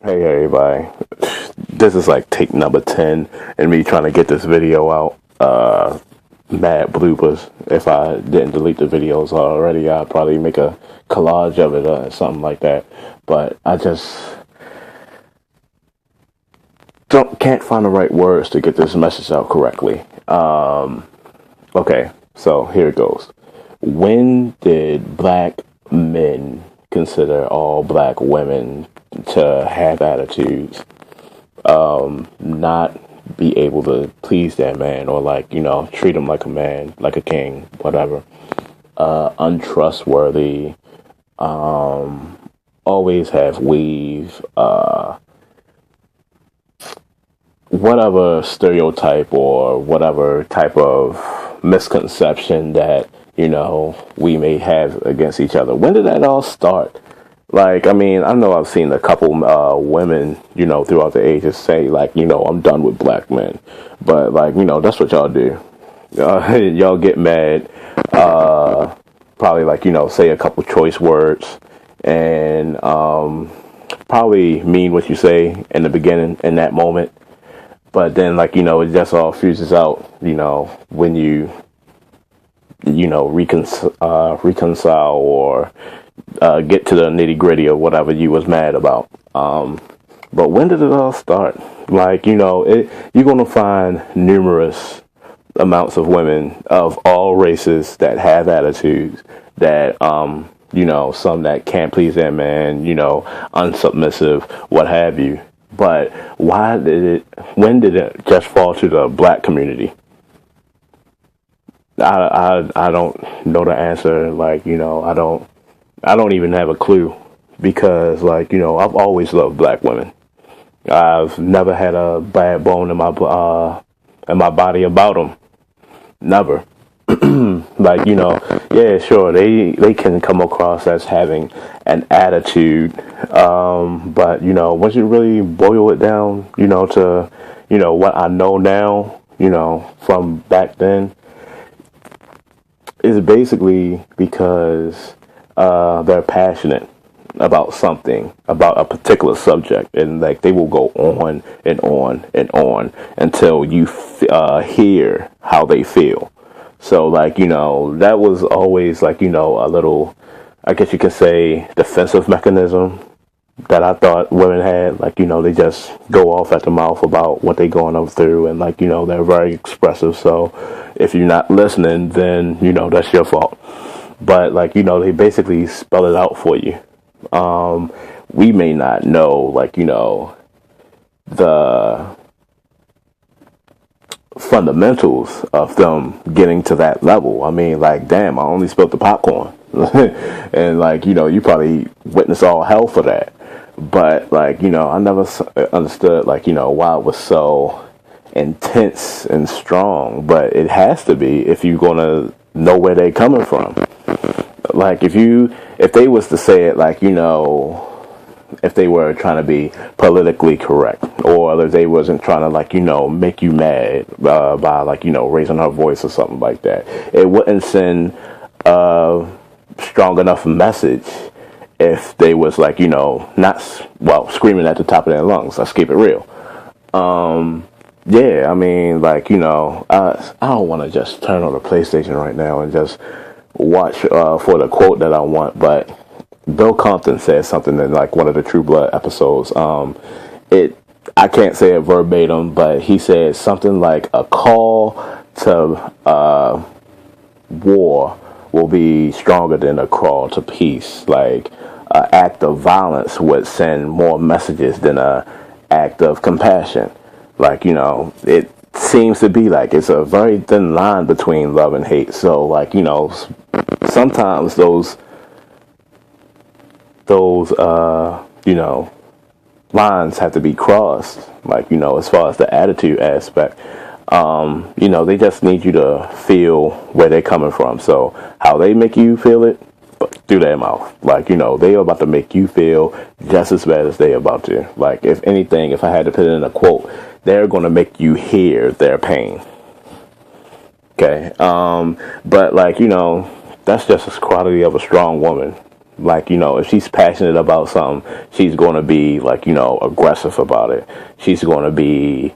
Hey everybody, this is like take number 10 and me trying to get this video out. Mad bloopers. If I didn't delete the videos already, I'd probably make a collage of it or something like that. But I just can't find the right words to get this message out correctly. Okay, so here it goes. When did black men consider all black women to have attitudes, not be able to please that man, or like, treat him like a man, like a king, whatever, untrustworthy, always have weave, whatever stereotype or whatever type of misconception that, we may have against each other. When did that all start? Like, I mean, I know I've seen a couple women, throughout the ages say, like, I'm done with black men. But, like, that's what y'all do. Y'all get mad, probably, like, say a couple choice words, and probably mean what you say in the beginning, in that moment. But then, like, it just all fuses out, when you, reconcile or get to the nitty gritty of whatever you was mad about. But when did it all start? Like, you're going to find numerous amounts of women of all races that have attitudes that, some that can't please their man, unsubmissive, what have you. But when did it just fall to the black community? I don't know the answer. Like, I don't even have a clue because, like, I've always loved black women. I've never had a bad bone in my body about them. Never. Like, yeah, sure, they can come across as having an attitude, but once you really boil it down, to what I know now, from back then, is basically because they're passionate about something, about a particular subject, and like they will go on and on and on until you hear how they feel. So, like, that was always, like, a little, I guess you could say, defensive mechanism that I thought women had. Like, they just go off at the mouth about what they going up through, and, like, they're very expressive. So if you're not listening, then, that's your fault. But, like, they basically spell it out for you. We may not know, like, the fundamentals of them getting to that level. I mean, like, damn, I only spilled the popcorn. And, like, you probably witnessed all hell for that. But, like, I never understood, like, why it was so intense and strong. But it has to be if you're going to know where they're coming from. Like, if they was to say it, like, if they were trying to be politically correct, or if they wasn't trying to, like, make you mad by, like, raising her voice or something like that, it wouldn't send a strong enough message if they was, like, not, well, screaming at the top of their lungs. Let's keep it real. Yeah, I mean, like, I don't want to just turn on the PlayStation right now and just watch for the quote that I want, but Bill Compton said something in, like, one of the True Blood episodes. I can't say it verbatim, but he said something like a call to war will be stronger than a call to peace. Like, an act of violence would send more messages than an act of compassion. Like, it seems to be like it's a very thin line between love and hate. So, like, sometimes those lines have to be crossed, like, as far as the attitude aspect. They just need you to feel where they're coming from. So how they make you feel it, through their mouth. Like, they are about to make you feel just as bad as they about to. Like, if anything, if I had to put it in a quote, they're going to make you hear their pain. Okay. But, like, that's just a quality of a strong woman. Like, if she's passionate about something, she's going to be, like, aggressive about it. She's going to be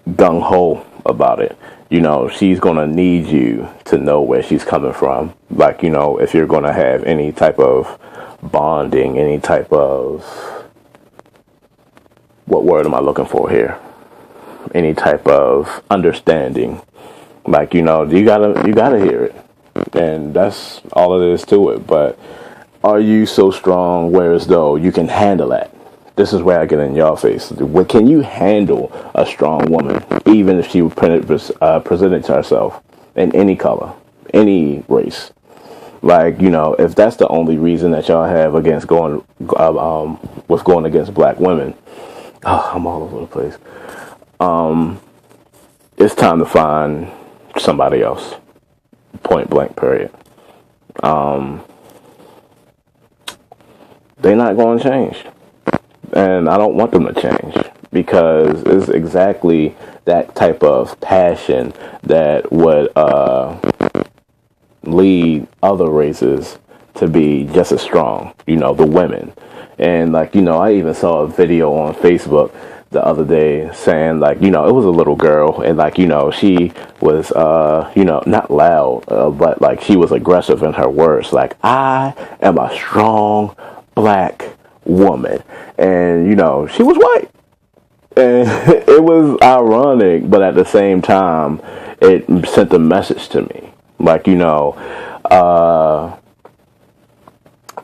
gung-ho about it. She's going to need you to know where she's coming from. Like, if you're going to have any type of bonding, any type of, what word am I looking for here? Any type of understanding. Like, you gotta hear it. And that's all it is to it. But are you so strong whereas though you can handle that? This is where I get in your face. Can you handle a strong woman, even if she presented herself in any color, any race? Like, if that's the only reason that y'all have against going against black women, I'm all over the place. It's time to find somebody else. Point blank, period. They're not going to change. And I don't want them to change, because it's exactly that type of passion that would lead other races to be just as strong, the women. And, like, I even saw a video on Facebook the other day saying, like, it was a little girl, and, like, she was, not loud, but, like, she was aggressive in her words. Like, I am a strong black woman. And, she was white. And it was ironic, but at the same time, it sent a message to me. Like,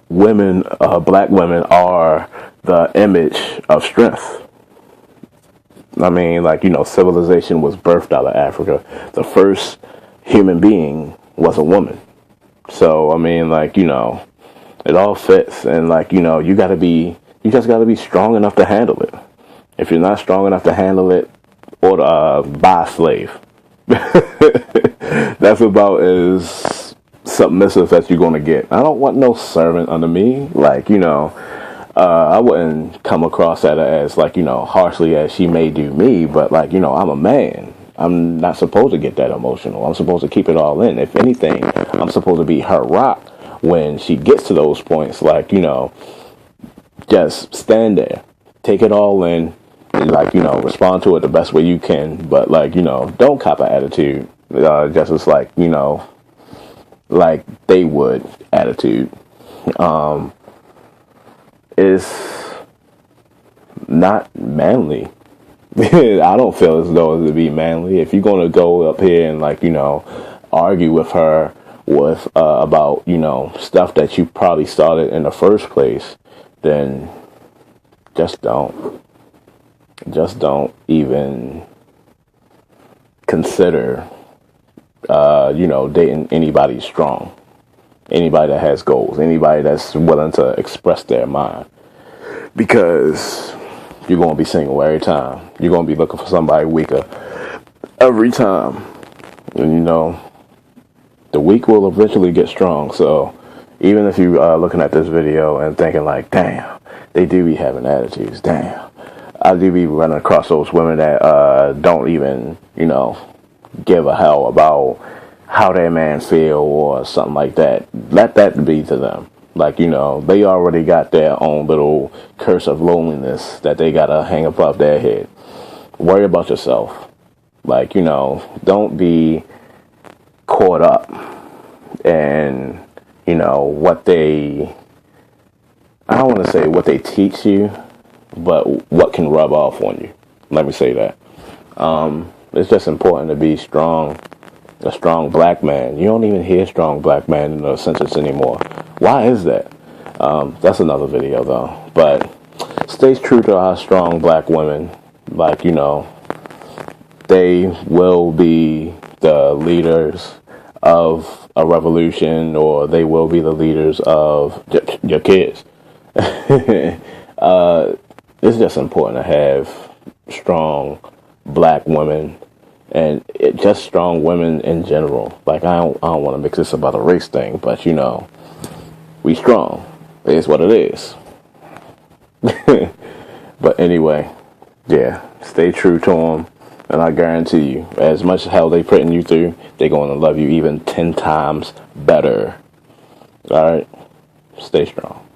women, black women are the image of strength. I mean, like, civilization was birthed out of Africa. The first human being was a woman. So, I mean, like, it all fits. And, like, you just got to be strong enough to handle it. If you're not strong enough to handle it, or buy a slave. That's about as submissive as you're going to get. I don't want no servant under me. Like, I wouldn't come across at her as, like, harshly as she may do me, but, like, I'm a man. I'm not supposed to get that emotional. I'm supposed to keep it all in. If anything, I'm supposed to be her rock when she gets to those points. Like, just stand there, take it all in, and, like, respond to it the best way you can. But, like, don't cop an attitude, just as, like, like they would attitude. Is not manly. I don't feel as though it would be manly. If you're going to go up here and, like, argue with her with about, stuff that you probably started in the first place, then just don't even consider, dating anybody strong. Anybody that has goals, anybody that's willing to express their mind, because you're going to be single every time. You're going to be looking for somebody weaker every time. And, the weak will eventually get strong. So even if you're looking at this video and thinking, like, damn, they do be having attitudes. Damn, I do be running across those women that don't even, give a hell about how their man feel or something like that. Let that be to them. Like, they already got their own little curse of loneliness that they gotta hang above their head. Worry about yourself. Like, don't be caught up in, what they, I don't want to say what they teach you, but what can rub off on you. Let me say that. It's just important to be strong. A strong black man. You don't even hear strong black man in the sentence anymore. Why is that? That's another video, though. But stay true to our strong black women. Like, they will be the leaders of a revolution, or they will be the leaders of your kids. It's just important to have strong black women. And just strong women in general. Like, I don't want to mix this about a race thing, but, we strong. It is what it is. But anyway, yeah, stay true to them. And I guarantee you, as much hell they putting you through, they're going to love you even 10 times better. All right. Stay strong.